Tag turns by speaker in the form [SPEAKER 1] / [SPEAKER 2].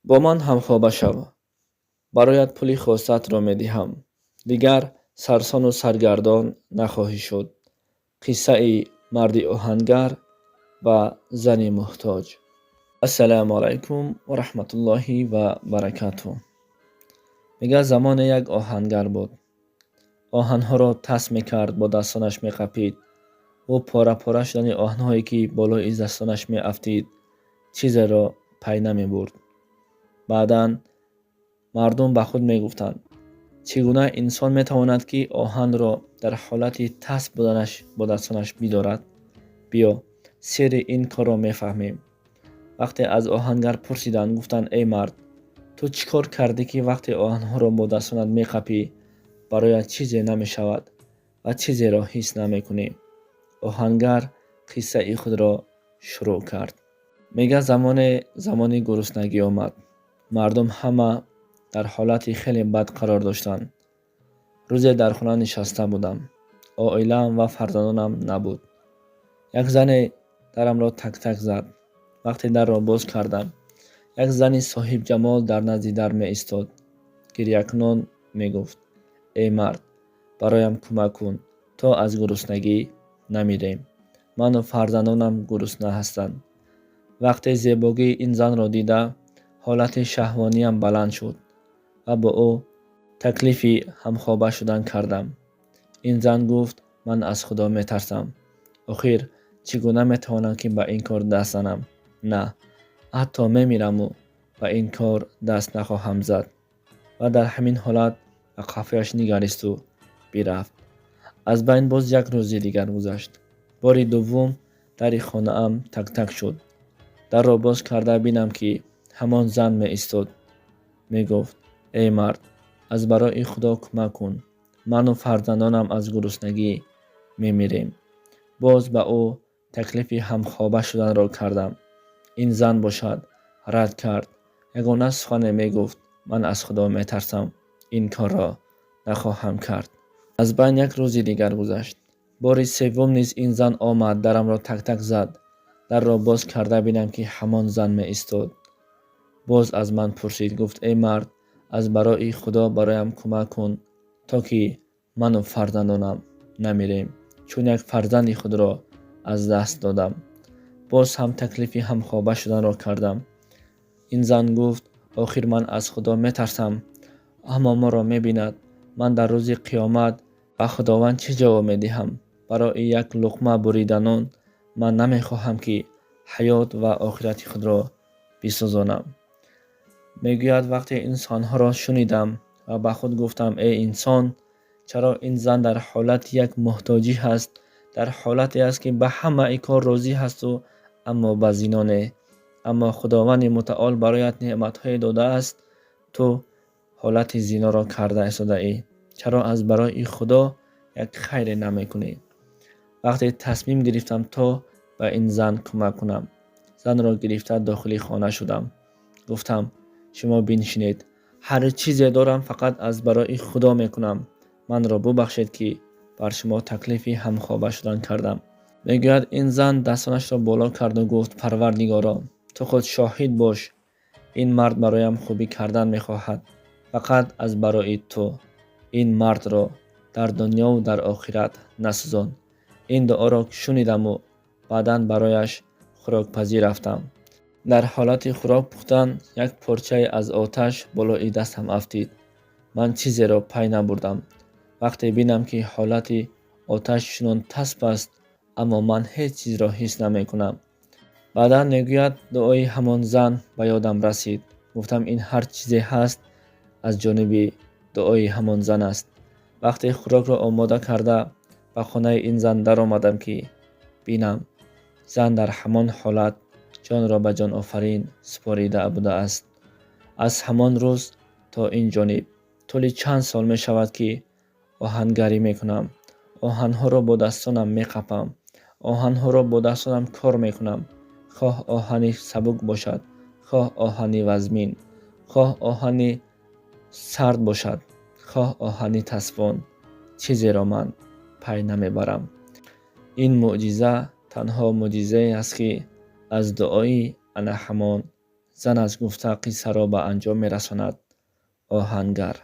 [SPEAKER 1] با من همخوابه شو. برایت پولی خواستت را می‌دهم. دیگر سرسان و سرگردان نخواهی شد. قصه ای مردی آهنگر و زنی محتاج. السلام علیکم و رحمت الله و برکاته. میگه زمان یک آهنگر بود. آهنها را تس میکرد، با دستانش میقپید و پاره پاره شدن آهنهایی که بالای دستانش میافتید چیزی را پی نمیبرد. بعداً مردم به خود میگفتند چگونه انسان میتواند که آهن را در حالت تس بودنش با دستانش بدارد؟ بیا سر این کار را میفهمیم. وقتی از آهنگر پرسیدند گفتند ای مرد، تو چیکار کردی که وقتی آهنها را با دستانت میقپی برایت چیزی نمیشود و چیزی را حس نمیکنی؟ آهنگر قصه ای خود را شروع کرد. میگه زمانی گرسنگی آمد. مردم همه در حالت خیلی بد قرار داشتند. روزی در خانه نشسته بودم. عائله‌ام و فرزندانم نبود. یک زن درم را تک تک زد. وقتی در را باز کردم یک زنی صاحب جمال در نزد در می ایستاد. گریه کنان می گفت ای مرد، برایم کمک کن تا از گرسنگی نمیریم. من و فرزندانم گرسنه هستند. وقتی زیبایی این زن را دیده حالت شهوانیم بلند شد و با او تکلیفی همخوابه شدن کردم. این زن گفت من از خدا می ترسم. آخر چگونه می توانم که به این کار دست زنم؟ نه، حتی می میرم و به این کار دست نخواهم زد. و در همین حالت به قفایش نگریست و برفت. از بین باز یک روز دیگر گذشت. بار دوم در خانه ام تک تک شد. در را باز کرده بینم که همان زن می ایستاد. می گفت ای مرد، از برای خدا کمک کن. من و فرزندانم از گرسنگی می میریم. باز به او تکلیف همخوابه شدن را کردم. این زن باشد رد کرد. یگانه سخن می گفت من از خدا می ترسم. این کار را نخواهم کرد. از بین یک روز دیگر گذشت. بار سوم نیز این زن آمد، درم را تک تک زد. در را باز کرده بینم که همان زن می ایستاد. باز از من پرسید، گفت ای مرد، از برای خدا برایم کمک کن تا که من و فرزندانم نمیریم، چون یک فرزند خود را از دست دادم. باز هم تکلیفی همخوابه شدن را کردم. این زن گفت آخر من از خدا می ترسم، اما ما را می بیند. من در روز قیامت به خداوند چه جواب می دهم؟ برای یک لقمه بریدنان من نمی خواهم که حیات و آخرت خود را بسوزانم. میگوید وقتی انسانها را شنیدم و به خود گفتم ای انسان، چرا این زن در حالت یک محتاجی هست، در حالتی است که به همه ای کار راضی هست و اما به زنا نه. اما خداوند متعال برایت نعمت‌های داده است، تو حالت زنا را کرده ایستاده ای. چرا از برای خدا یک خیر نمی کنی؟ وقتی تصمیم گرفتم تا به این زن کمک کنم، زن را گرفته داخل خانه شدم. گفتم شما بنشینید، هر چیزی دارم فقط از برای خدا میکنم. من را ببخشید که بر شما تکلیفی همخوابه شدن کردم. میگوید این زن دستانش را بالا کرد و گفت پروردگارا، تو خود شاهد باش، این مرد برایم خوبی کردن میخواهد. فقط از برای تو این مرد را در دنیا و در آخرت نسوزان. این دعا را شنیدم و بعداً برایش خوراک پزی رفتم. در حالت خوراک پختن یک پارچه از آتش بالای دستم افتید. من چیزی را پی نبردم. وقتی بینم که حالت آتش چنان تسب است اما من هیچ چیز را حس نمی کنم. بعدا میگوید دعای همان زن به یادم رسید. گفتم این هر چیزی هست از جانب دعای همان زن است. وقتی خوراک را آماده کرده به خانه این زن در آمدم که بینم زن در همان حالت جان را به جان آفرین سپاریده بوده است. از همان روز تا این جانب طول چند سال می شود که آهنگری می کنم. آهنها را با دستانم می قپم. آهنها را با دستانم کار می کنم. خواه آهنی سبک باشد، خواه آهنی وزمین، خواه آهنی سرد باشد، خواه آهنی تسبان، چیزی را من پی نمی برم. این معجزه تنها معجزه است که از دعای انا همان زن از گفته قصه را به انجام میرساند. آهنگر